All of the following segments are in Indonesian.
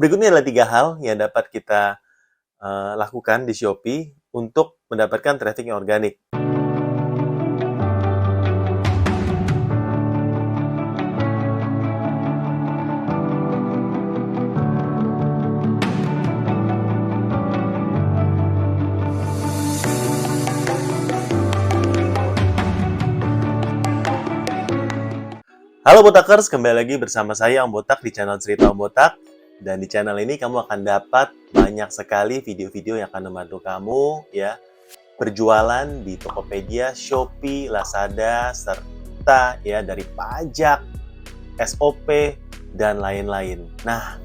Berikut ini adalah 3 hal yang dapat kita lakukan di Shopee untuk mendapatkan traffic yang organik. Halo Botakers, kembali lagi bersama saya Om Botak di channel Cerita Om Botak. Dan di channel ini kamu akan dapat banyak sekali video-video yang akan membantu kamu ya berjualan di Tokopedia, Shopee, Lazada, serta ya dari pajak, SOP, dan lain-lain. Nah,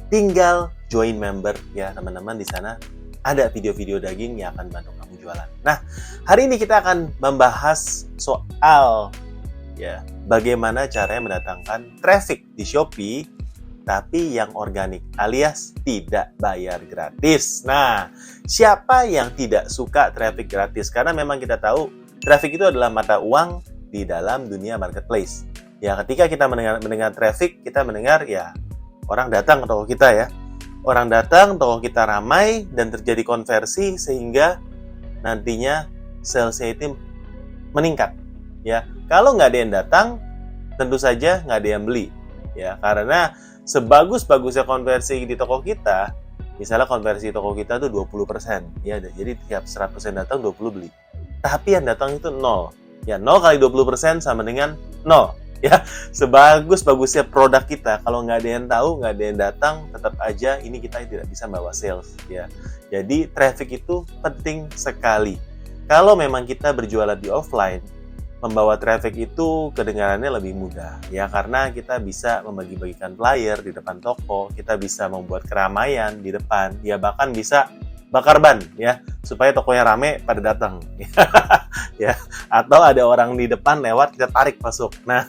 tinggal join member ya teman-teman. Di sana ada video-video daging yang akan bantu kamu jualan. Nah, hari ini kita akan membahas soal ya, bagaimana caranya mendatangkan traffic di Shopee tapi yang organik alias tidak bayar gratis. Nah, siapa yang tidak suka traffic gratis? Karena memang kita tahu traffic itu adalah mata uang di dalam dunia marketplace. Ya, ketika kita mendengar traffic, kita mendengar ya orang datang ke toko kita ya. Orang datang, toko kita ramai dan terjadi konversi sehingga nantinya sales-nya itu meningkat. Ya, kalau nggak ada yang datang, tentu saja nggak ada yang beli. Ya, karena sebagus-bagusnya konversi di toko kita, misalnya konversi toko kita itu 20%. Ya, jadi tiap 100% datang, 20 beli. Tapi yang datang itu 0. Ya, 0 kali 20% sama dengan 0. Ya, sebagus-bagusnya produk kita, kalau nggak ada yang tahu, nggak ada yang datang, tetap aja ini kita tidak bisa bawa sales. Ya, jadi traffic itu penting sekali. Kalau memang kita berjualan di offline, membawa traffic itu kedengarannya lebih mudah ya, karena kita bisa membagi-bagikan flyer di depan toko, kita bisa membuat keramaian di depan, ya bahkan bisa bakar ban ya supaya tokonya rame pada datang ya, atau ada orang di depan lewat kita tarik masuk. Nah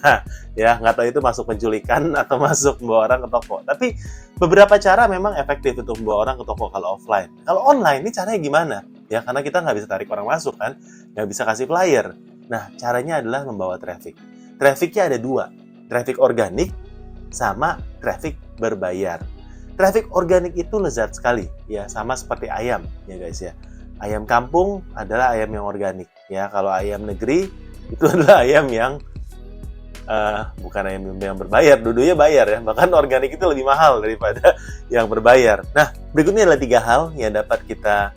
ya, nggak tahu itu masuk penculikan atau masuk membawa orang ke toko, tapi beberapa cara memang efektif untuk membawa orang ke toko kalau offline. Kalau online ini caranya gimana ya, karena kita nggak bisa tarik orang masuk kan, nggak bisa kasih flyer. Nah, caranya adalah membawa traffic. Trafficnya ada 2, traffic organik sama traffic berbayar. Traffic organik itu lezat sekali, ya sama seperti ayam, ya guys ya. Ayam kampung adalah ayam yang organik, ya. Kalau ayam negeri itu adalah ayam yang bukan ayam yang berbayar, dua-duanya bayar ya. Bahkan organik itu lebih mahal daripada yang berbayar. Nah, berikutnya adalah 3 hal yang dapat kita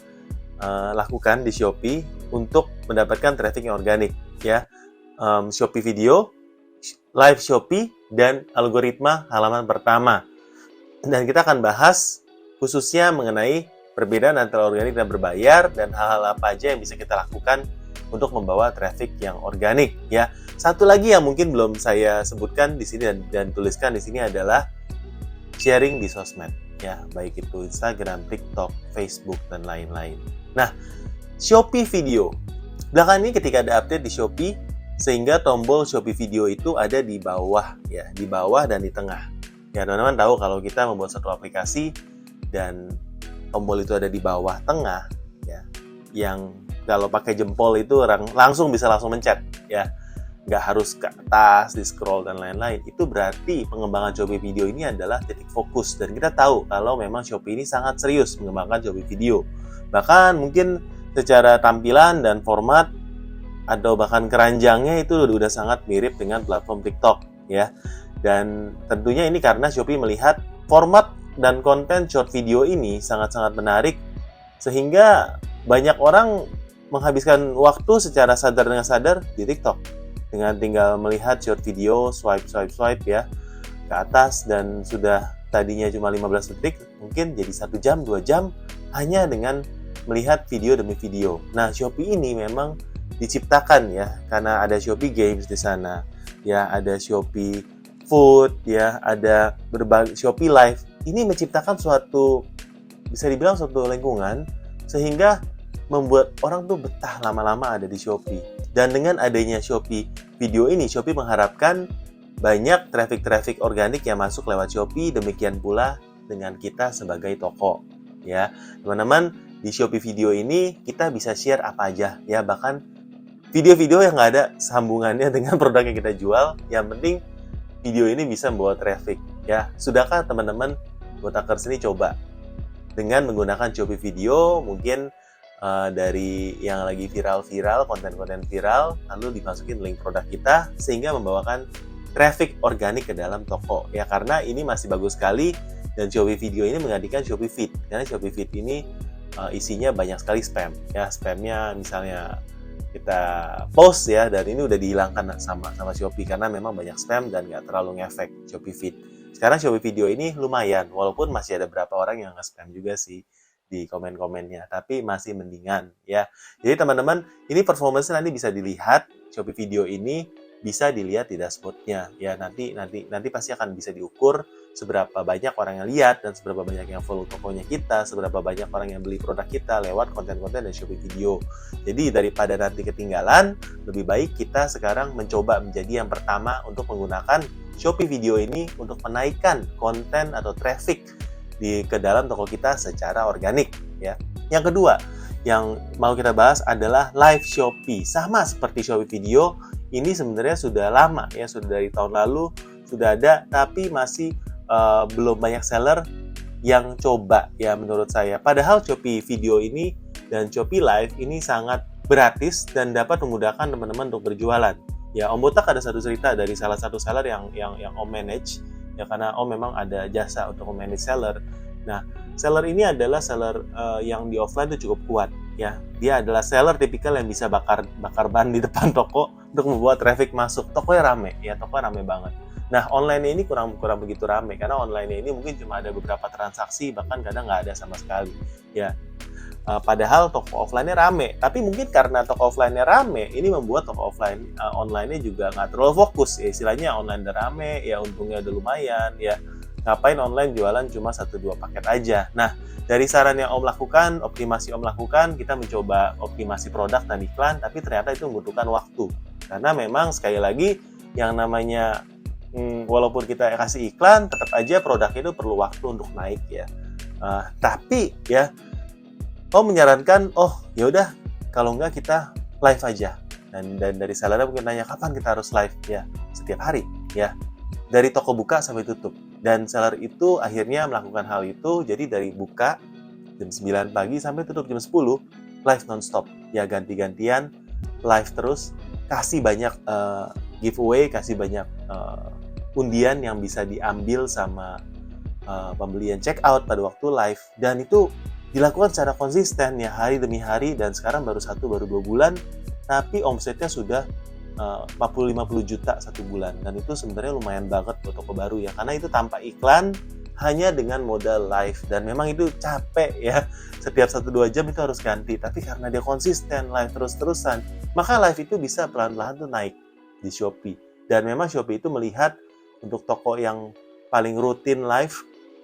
lakukan di Shopee untuk mendapatkan traffic yang organik ya. Shopee Video, Live Shopee, dan algoritma halaman pertama. Dan kita akan bahas khususnya mengenai perbedaan antara organik dan berbayar dan hal-hal apa aja yang bisa kita lakukan untuk membawa traffic yang organik ya. Satu lagi yang mungkin belum saya sebutkan di sini dan tuliskan di sini adalah sharing di sosmed ya, baik itu Instagram, TikTok, Facebook, dan lain-lain. Nah, Shopee Video. Belakangan ini ketika ada update di Shopee, sehingga tombol Shopee Video itu ada di bawah ya, di bawah dan di tengah. Ya, teman-teman tahu kalau kita membuat satu aplikasi dan tombol itu ada di bawah tengah ya, yang kalau pakai jempol itu langsung bisa mencet ya. Nggak harus ke atas, di scroll dan lain-lain. Itu berarti pengembangan Shopee Video ini adalah titik fokus, dan kita tahu kalau memang Shopee ini sangat serius mengembangkan Shopee Video. Bahkan mungkin secara tampilan dan format atau bahkan keranjangnya itu udah sangat mirip dengan platform TikTok ya. Dan tentunya ini karena Shopee melihat format dan konten short video ini sangat-sangat menarik, sehingga banyak orang menghabiskan waktu secara sadar dengan sadar di TikTok dengan tinggal melihat short video, swipe ya ke atas, dan sudah tadinya cuma 15 detik mungkin jadi 1 jam, 2 jam hanya dengan melihat video demi video. Nah, Shopee ini memang diciptakan ya, karena ada Shopee Games di sana, ya ada Shopee Food, ya ada berbagai Shopee Live. Ini menciptakan suatu, bisa dibilang suatu lingkungan sehingga membuat orang tuh betah lama-lama ada di Shopee. Dan dengan adanya Shopee Video ini, Shopee mengharapkan banyak traffic organik yang masuk lewat Shopee, demikian pula dengan kita sebagai toko. Ya, teman-teman, di Shopee Video ini kita bisa share apa aja ya, bahkan video-video yang nggak ada sambungannya dengan produk yang kita jual. Yang penting video ini bisa membawa traffic ya. Sudahkah teman-teman Botakers ini coba dengan menggunakan Shopee Video, mungkin dari yang lagi viral-viral, konten-konten viral, lalu dimasukin link produk kita sehingga membawakan traffic organik ke dalam toko. Ya karena ini masih bagus sekali dan Shopee Video ini menggantikan Shopee Feed. Karena Shopee Feed ini isinya banyak sekali spam. Ya spamnya misalnya kita post ya, dan ini udah dihilangkan sama Shopee karena memang banyak spam dan nggak terlalu ngefek Shopee Feed. Sekarang Shopee Video ini lumayan, walaupun masih ada beberapa orang yang nge-spam juga sih di komen-komennya, tapi masih mendingan ya. Jadi teman-teman, ini performance nanti bisa dilihat, Shopee Video ini bisa dilihat di dashboard-nya ya. Nanti pasti akan bisa diukur seberapa banyak orang yang lihat dan seberapa banyak yang follow tokonya kita, seberapa banyak orang yang beli produk kita lewat konten-konten dari Shopee Video. Jadi daripada nanti ketinggalan, lebih baik kita sekarang mencoba menjadi yang pertama untuk menggunakan Shopee Video ini untuk menaikkan konten atau traffic ke dalam toko kita secara organik ya. Yang kedua yang mau kita bahas adalah live Shopee. Sama seperti Shopee Video, ini sebenarnya sudah lama ya, sudah dari tahun lalu sudah ada, tapi masih belum banyak seller yang coba ya menurut saya. Padahal Shopee Video ini dan Shopee Live ini sangat gratis dan dapat memudahkan teman-teman untuk berjualan. Ya, Om Botak ada satu cerita dari salah satu seller yang Om manage. Ya karena Om memang ada jasa untuk manage seller. Nah, seller ini adalah seller yang di offline itu cukup kuat ya. Dia adalah seller tipikal yang bisa bakar ban di depan toko untuk membuat traffic masuk. Tokonya rame ya, tokonya rame banget. Nah, online ini kurang begitu rame karena online ini mungkin cuma ada beberapa transaksi, bahkan kadang nggak ada sama sekali ya. Padahal toko offline-nya rame, tapi mungkin karena toko offline-nya rame, ini membuat toko online-nya juga nggak terlalu fokus. Ya, istilahnya online udah rame, ya untungnya udah lumayan, ya ngapain online jualan cuma 1-2 paket aja. Nah, dari saran yang Om lakukan, optimasi Om lakukan, kita mencoba optimasi produk dan iklan, tapi ternyata itu membutuhkan waktu. Karena memang sekali lagi, yang namanya walaupun kita kasih iklan, tetap aja produk itu perlu waktu untuk naik ya. Tapi ya, Om menyarankan, yaudah kalau enggak kita live aja. Dan dari sellernya mungkin nanya, kapan kita harus live? Ya, setiap hari ya. Dari toko buka sampai tutup. Dan seller itu akhirnya melakukan hal itu, jadi dari buka jam 9 pagi sampai tutup jam 10, live non-stop. Ya, ganti-gantian, live terus, kasih banyak giveaway, kasih banyak undian yang bisa diambil sama pembelian check out pada waktu live. Dan itu dilakukan secara konsisten ya, hari demi hari, dan sekarang baru 2 bulan, tapi omsetnya sudah 40-50 juta satu bulan, dan itu sebenarnya lumayan banget buat toko baru ya, karena itu tanpa iklan, hanya dengan modal live, dan memang itu capek ya, setiap 1-2 jam itu harus ganti, tapi karena dia konsisten live terus-terusan, maka live itu bisa pelan-pelan tuh naik di Shopee. Dan memang Shopee itu melihat untuk toko yang paling rutin live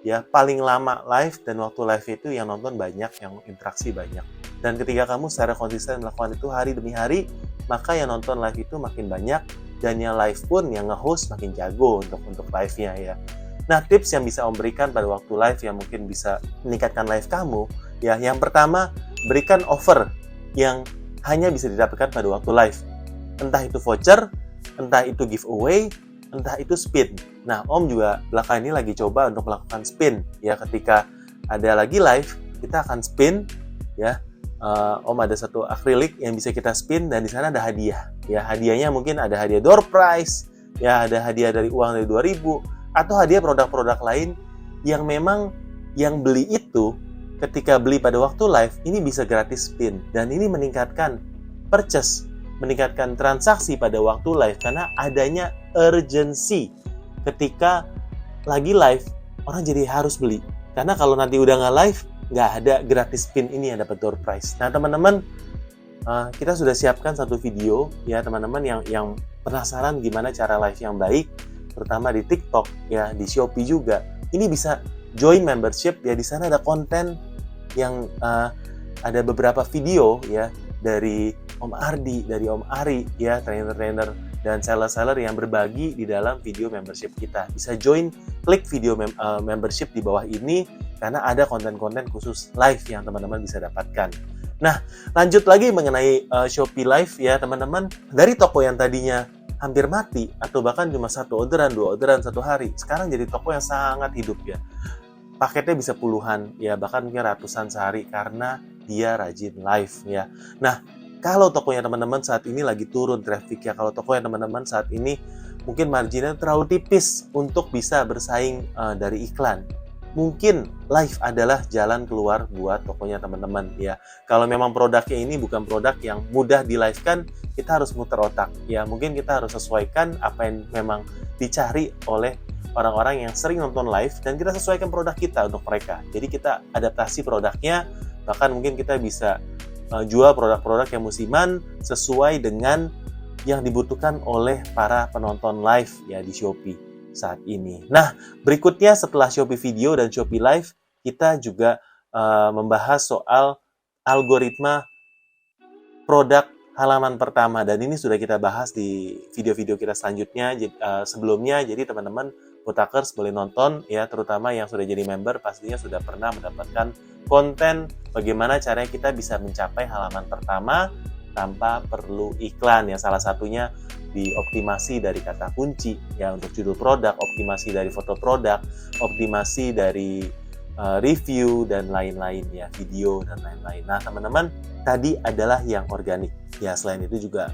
ya, paling lama live, dan waktu live itu yang nonton banyak, yang interaksi banyak. Dan ketika kamu secara konsisten melakukan itu hari demi hari, maka yang nonton live itu makin banyak, dan yang live pun, yang nge-host makin jago untuk live-nya ya. Nah, tips yang bisa Om berikan pada waktu live yang mungkin bisa meningkatkan live kamu, ya yang pertama, berikan offer yang hanya bisa didapatkan pada waktu live. Entah itu voucher, entah itu giveaway, entah itu spin. Nah, Om juga belakangan ini lagi coba untuk melakukan spin. Ya, ketika ada lagi live, kita akan spin. Ya, Om ada satu akrilik yang bisa kita spin, dan di sana ada hadiah. Ya, hadiahnya mungkin ada hadiah door prize, ya ada hadiah dari uang dari 2.000, atau hadiah produk-produk lain yang memang yang beli itu ketika beli pada waktu live ini bisa gratis spin, dan ini meningkatkan purchase, meningkatkan transaksi pada waktu live karena adanya urgency. Ketika lagi live, orang jadi harus beli. Karena kalau nanti udah nggak live, nggak ada gratis spin ini yang dapat door prize. Nah teman-teman, kita sudah siapkan satu video ya teman-teman yang penasaran gimana cara live yang baik, terutama di TikTok ya, di Shopee juga. Ini bisa join membership ya, di sana ada konten yang ada beberapa video ya dari Om Ardi, dari Om Ari ya, trainer-trainer dan seller-seller yang berbagi di dalam video membership kita. Bisa join, klik video membership di bawah ini karena ada konten-konten khusus live yang teman-teman bisa dapatkan. Nah, lanjut lagi mengenai Shopee Live ya teman-teman. Dari toko yang tadinya hampir mati atau bahkan cuma 1 orderan, 2 orderan 1 hari, sekarang jadi toko yang sangat hidup ya. paketnya bisa puluhan, ya bahkan mungkin ratusan sehari karena dia rajin live ya. Nah, kalau tokonya teman-teman saat ini lagi turun traffic ya, kalau tokonya teman-teman saat ini mungkin marginnya terlalu tipis untuk bisa bersaing dari iklan, mungkin live adalah jalan keluar buat tokonya teman-teman ya. Kalau memang produknya ini bukan produk yang mudah di live kan, kita harus muter otak ya. Mungkin kita harus sesuaikan apa yang memang dicari oleh orang-orang yang sering nonton live, dan kita sesuaikan produk kita untuk mereka. Jadi kita adaptasi produknya, bahkan mungkin kita bisa jual produk-produk yang musiman sesuai dengan yang dibutuhkan oleh para penonton live ya di Shopee saat ini. Nah, berikutnya setelah Shopee Video dan Shopee Live, kita juga membahas soal algoritma produk halaman pertama, dan ini sudah kita bahas di video-video kita selanjutnya sebelumnya. Jadi teman-teman Botakers boleh nonton ya, terutama yang sudah jadi member pastinya sudah pernah mendapatkan konten bagaimana caranya kita bisa mencapai halaman pertama tanpa perlu iklan ya. Salah satunya dioptimasi dari kata kunci ya untuk judul produk, optimasi dari foto produk, optimasi dari review dan lain-lain ya, video dan lain-lain. Nah, teman-teman, tadi adalah yang organik ya. Selain itu juga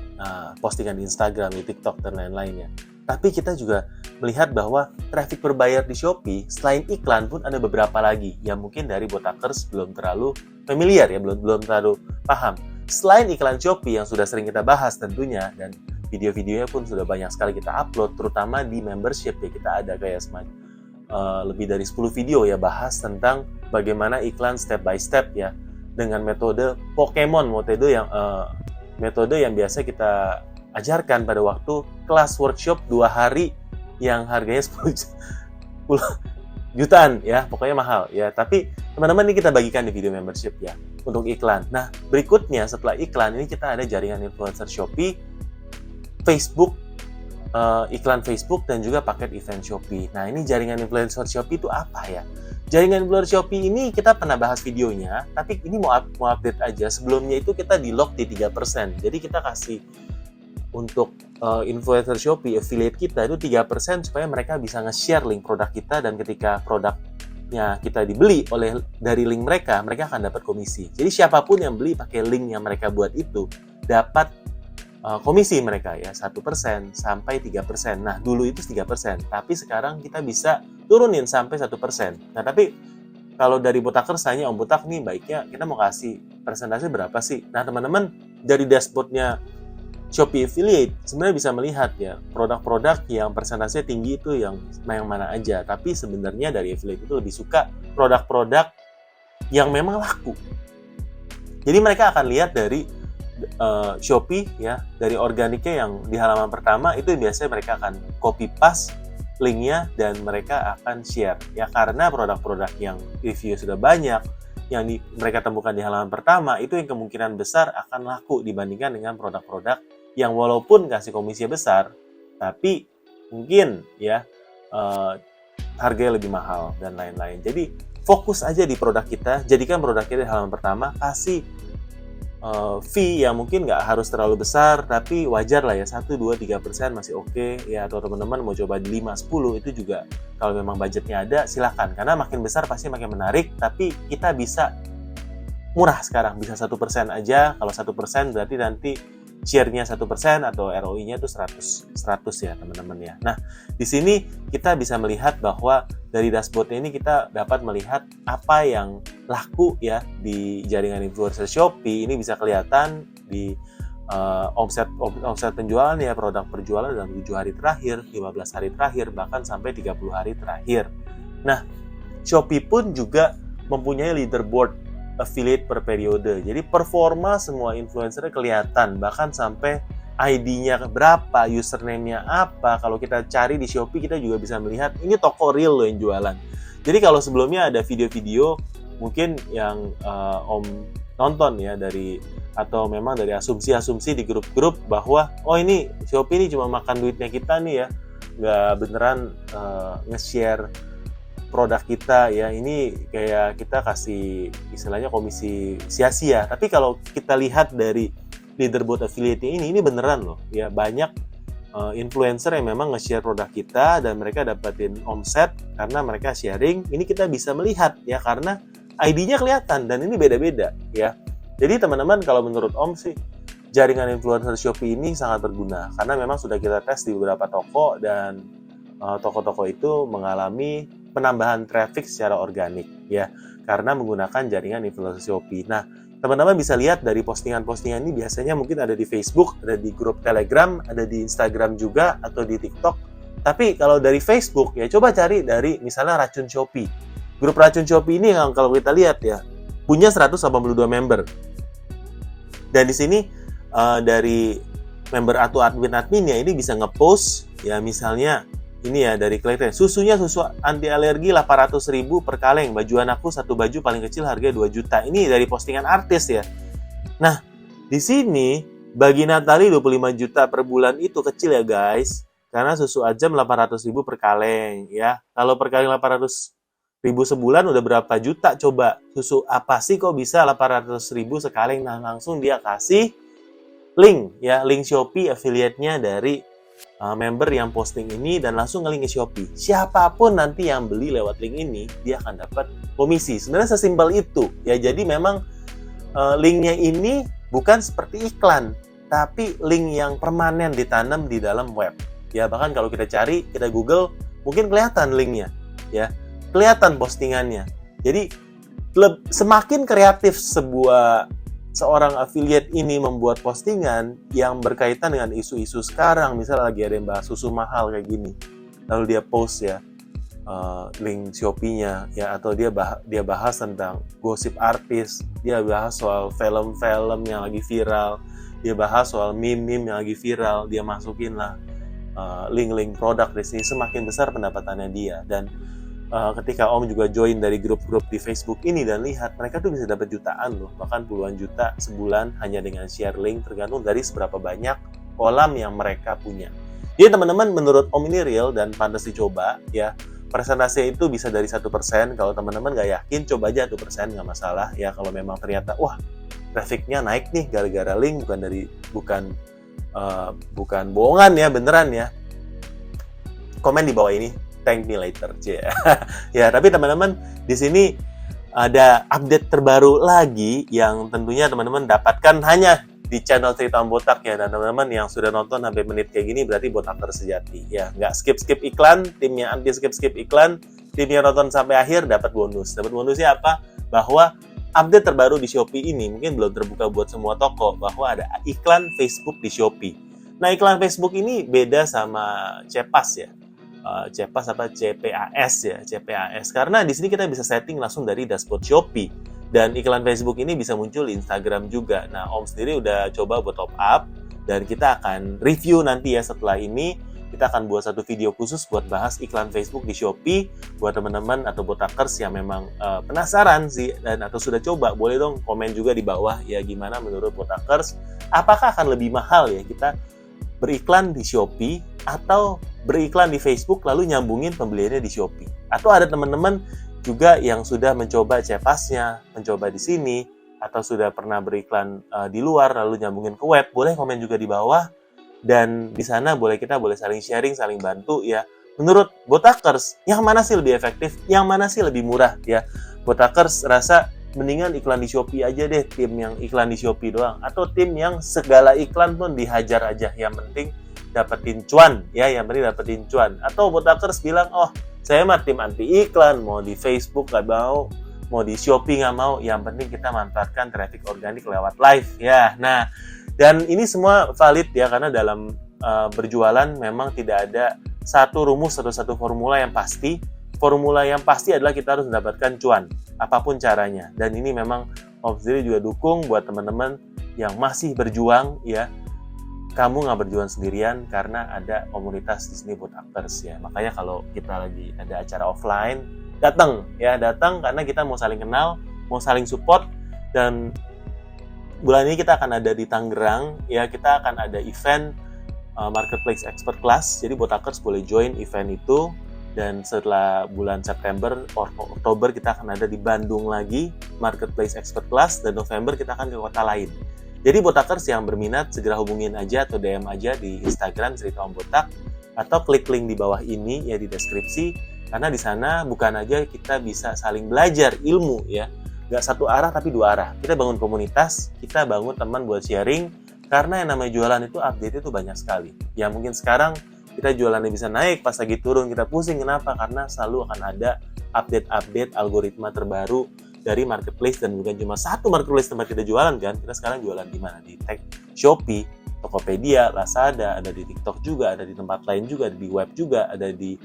postingan di Instagram, di TikTok dan lain-lain ya. Tapi kita juga melihat bahwa traffic berbayar di Shopee selain iklan pun ada beberapa lagi yang mungkin dari Botakers belum terlalu familiar ya, belum terlalu paham. Selain iklan Shopee yang sudah sering kita bahas tentunya, dan video-videonya pun sudah banyak sekali kita upload, terutama di membership ya, kita ada kayak lebih dari 10 video ya bahas tentang bagaimana iklan step by step ya, dengan metode Pokemon, metode yang biasa kita ajarkan pada waktu kelas workshop 2 hari yang harganya 10 jutaan ya, pokoknya mahal ya. Tapi teman-teman ini kita bagikan di video membership ya untuk iklan. Nah, berikutnya setelah iklan ini kita ada jaringan influencer Shopee, Facebook, iklan Facebook, dan juga paket event Shopee. Nah, ini jaringan influencer Shopee itu apa ya? Jaringan influencer Shopee ini kita pernah bahas videonya, tapi ini mau update aja. Sebelumnya itu kita di lock di 3%. Jadi kita kasih untuk influencer Shopee, affiliate kita itu 3% supaya mereka bisa nge-share link produk kita, dan ketika produknya kita dibeli dari link mereka akan dapat komisi. Jadi siapapun yang beli pakai link yang mereka buat itu dapat komisi mereka ya, 1% sampai 3%. Nah, dulu itu 3%, tapi sekarang kita bisa turunin sampai 1%. Nah, tapi kalau dari Botakers tanya, Om Botak nih baiknya kita mau kasih persentase berapa sih? Nah, teman-teman dari dashboardnya Shopee Affiliate sebenarnya bisa melihat ya, produk-produk yang persentase tinggi itu yang mana aja. Tapi sebenarnya dari affiliate itu lebih suka produk-produk yang memang laku. Jadi mereka akan lihat dari Shopee ya, dari organiknya yang di halaman pertama itu biasanya mereka akan copy paste linknya dan mereka akan share ya, karena produk-produk yang review sudah banyak yang mereka temukan di halaman pertama itu yang kemungkinan besar akan laku dibandingkan dengan produk-produk yang walaupun kasih komisi besar tapi mungkin ya harganya lebih mahal dan lain-lain. Jadi fokus aja di produk kita, jadikan produk kita di halaman pertama, kasih fee yang mungkin nggak harus terlalu besar, tapi wajar lah ya, 1, 2, 3% masih oke ya. Atau teman-teman mau coba di 5, 10 itu juga kalau memang budgetnya ada silahkan, karena makin besar pasti makin menarik. Tapi kita bisa murah sekarang, bisa 1% aja. Kalau 1% berarti nanti share-nya 1% atau ROI-nya itu 100 ya teman-teman ya. Nah, di sini kita bisa melihat bahwa dari dashboard ini kita dapat melihat apa yang laku ya di jaringan influencer Shopee. Ini bisa kelihatan di omset penjualan ya, produk perjualan dalam 7 hari terakhir, 15 hari terakhir, bahkan sampai 30 hari terakhir. Nah, Shopee pun juga mempunyai leaderboard affiliate per periode. Jadi performa semua influencer kelihatan, bahkan sampai ID-nya berapa, username-nya apa. Kalau kita cari di Shopee kita juga bisa melihat ini toko real loh yang jualan. Jadi kalau sebelumnya ada video-video mungkin yang Om nonton ya atau memang dari asumsi-asumsi di grup-grup bahwa oh ini Shopee ini cuma makan duitnya kita nih ya, nggak beneran nge-share produk kita ya, ini kayak kita kasih istilahnya komisi sia-sia. Tapi kalau kita lihat dari leaderboard affiliate ini beneran loh ya, banyak influencer yang memang nge-share produk kita dan mereka dapetin omset karena mereka sharing. Ini kita bisa melihat ya, karena ID-nya kelihatan dan ini beda-beda ya. Jadi teman-teman, kalau menurut Om sih jaringan influencer Shopee ini sangat berguna karena memang sudah kita tes di beberapa toko dan toko-toko itu mengalami penambahan traffic secara organik ya, karena menggunakan jaringan influencer Shopee. Nah, teman-teman bisa lihat dari postingan-postingan ini biasanya mungkin ada di Facebook, ada di grup Telegram, ada di Instagram juga, atau di TikTok. Tapi kalau dari Facebook, ya coba cari dari misalnya Racun Shopee. Grup Racun Shopee ini yang kalau kita lihat ya, punya 182 member. Dan di sini dari member atau admin-adminnya ini bisa nge-post, ya misalnya ini ya dari klien, susu anti alergi 800.000 per kaleng, baju anakku satu baju paling kecil harga 2 juta. Ini dari postingan artis ya. Nah, di sini bagi Natali 25 juta per bulan itu kecil ya guys, karena susu Ajam 800.000 per kaleng ya. Kalau per kaleng 800.000 sebulan udah berapa juta coba? Susu apa sih kok bisa 800.000 sekaleng? Nah, langsung dia kasih link ya, link Shopee affiliate-nya dari member yang posting ini dan langsung nge-link ke Shopee. Siapapun nanti yang beli lewat link ini, dia akan dapat komisi. Sebenarnya sesimpel itu. Ya, jadi memang linknya ini bukan seperti iklan, tapi link yang permanen ditanam di dalam web. Ya, bahkan kalau kita cari, kita Google, mungkin kelihatan linknya. Ya, kelihatan postingannya. Jadi, semakin kreatif seorang affiliate ini membuat postingan yang berkaitan dengan isu-isu sekarang, misalnya lagi ada yang bahas susu mahal kayak gini, lalu dia post ya link Shopee-nya ya, atau dia bahas tentang gosip artis, dia bahas soal film-film yang lagi viral, dia bahas soal meme-meme yang lagi viral, dia masukin lah link-link produk di sini, semakin besar pendapatannya dia. Dan ketika Om juga join dari grup-grup di Facebook ini dan lihat, mereka tuh bisa dapat jutaan loh, bahkan puluhan juta sebulan hanya dengan share link, tergantung dari seberapa banyak kolam yang mereka punya. Jadi teman-teman, menurut Om ini real dan pantas dicoba ya. Persentase itu bisa dari 1%, kalau teman-teman nggak yakin, coba aja 1%, nggak masalah ya. Kalau memang ternyata, wah trafficnya naik nih gara-gara link, bukan bohongan ya, beneran ya, komen di bawah ini. Thank me later, ya. Tapi teman-teman, di sini ada update terbaru lagi yang tentunya teman-teman dapatkan hanya di channel Cerita Om Botak ya. Dan teman-teman yang sudah nonton sampai menit kayak gini berarti botaker sejati ya. Nggak skip iklan, timnya anti skip iklan, timnya nonton sampai akhir dapat bonus. Dapat bonusnya apa? Bahwa update terbaru di Shopee ini mungkin belum terbuka buat semua toko, bahwa ada iklan Facebook di Shopee. Nah, iklan Facebook ini beda sama Cepas ya. CPAS ya, CPAS. Karena di sini kita bisa setting langsung dari dashboard Shopee. Dan iklan Facebook ini bisa muncul di Instagram juga. Nah, Om sendiri udah coba buat top up dan kita akan review nanti ya setelah ini. Kita akan buat satu video khusus buat bahas iklan Facebook di Shopee buat teman-teman atau botakers yang memang penasaran sih dan atau sudah coba. Boleh dong komen juga di bawah ya, gimana menurut botakers, apakah akan lebih mahal ya kita beriklan di Shopee atau beriklan di Facebook lalu nyambungin pembeliannya di Shopee. Atau ada teman-teman juga yang sudah mencoba Cepasnya, mencoba di sini, atau sudah pernah beriklan di luar lalu nyambungin ke web. Boleh komen juga di bawah, dan di sana kita boleh saling sharing, saling bantu ya. Menurut botakers, yang mana sih lebih efektif? Yang mana sih lebih murah ya? Botakers rasa mendingan iklan di Shopee aja deh, tim yang iklan di Shopee doang, atau tim yang segala iklan pun dihajar aja, yang penting dapetin cuan ya, yang penting dapetin cuan. Atau botakers bilang, oh saya mah tim anti iklan, mau di Facebook nggak mau di Shopee nggak mau, yang penting kita manfaatkan traffic organik lewat live ya. Nah, dan ini semua valid ya, karena dalam berjualan memang tidak ada satu rumus atau satu formula yang pasti. Formula yang pasti adalah kita harus mendapatkan cuan, apapun caranya. Dan ini memang Om sendiri juga dukung buat teman-teman yang masih berjuang ya. Kamu nggak berjuang sendirian karena ada komunitas di sini botakers ya. Makanya kalau kita lagi ada acara offline, datang karena kita mau saling kenal, mau saling support. Dan bulan ini kita akan ada di Tangerang ya, kita akan ada event Marketplace Expert Class. Jadi botakers boleh join event itu. Dan setelah bulan September, Oktober kita akan ada di Bandung lagi Marketplace Expert Class, dan November kita akan ke kota lain. Jadi Botakers yang berminat segera hubungin aja atau DM aja di Instagram Cerita Om Botak atau klik link di bawah ini ya di deskripsi, karena di sana bukan aja kita bisa saling belajar ilmu ya, nggak satu arah tapi dua arah. Kita bangun komunitas, kita bangun teman buat sharing, karena yang namanya jualan itu update itu banyak sekali. Ya mungkin sekarang kita jualannya bisa naik, pas lagi turun kita pusing. Kenapa? Karena selalu akan ada update-update algoritma terbaru dari marketplace, dan bukan cuma satu marketplace tempat kita jualan kan. Kita sekarang jualan di mana? Di tag Shopee, Tokopedia, Lazada, ada di TikTok juga, ada di tempat lain juga, ada di web juga, ada di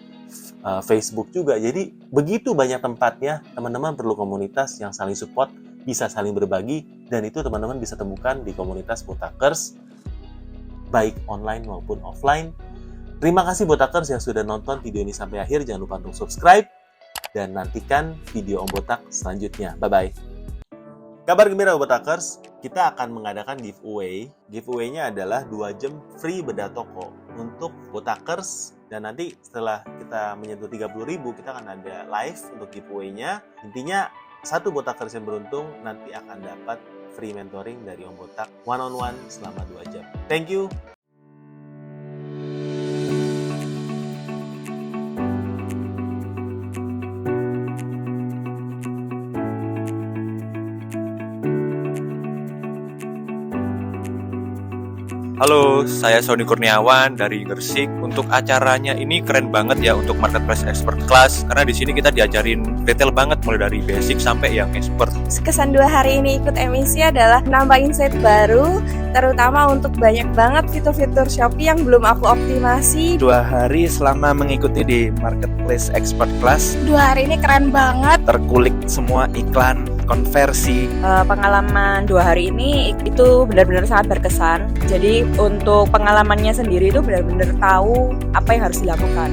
Facebook juga. Jadi begitu banyak tempatnya, teman-teman perlu komunitas yang saling support, bisa saling berbagi, dan itu teman-teman bisa temukan di komunitas Botakers, baik online maupun offline. Terima kasih Botakers yang sudah nonton video ini sampai akhir. Jangan lupa untuk subscribe dan nantikan video Om Botak selanjutnya. Bye-bye. Kabar gembira Botakers, kita akan mengadakan giveaway. Giveaway-nya adalah 2 jam free bedah toko untuk Botakers. Dan nanti setelah kita menyentuh 30.000, kita akan ada live untuk giveaway-nya. Intinya, satu Botakers yang beruntung nanti akan dapat free mentoring dari Om Botak one-on-one selama 2 jam. Thank you. Halo, saya Sony Kurniawan dari Gresik. Untuk acaranya ini keren banget ya untuk Marketplace Expert Class, karena di sini kita diajarin detail banget mulai dari basic sampai yang expert. Kesan 2 hari ini ikut emisi adalah nambah insight baru, terutama untuk banyak banget fitur-fitur Shopee yang belum aku optimasi. 2 hari selama mengikuti di Marketplace Expert Class, 2 hari ini keren banget. terkulik semua iklan, konversi. Pengalaman 2 hari ini itu benar-benar sangat berkesan. Jadi untuk pengalamannya sendiri itu benar-benar tahu apa yang harus dilakukan.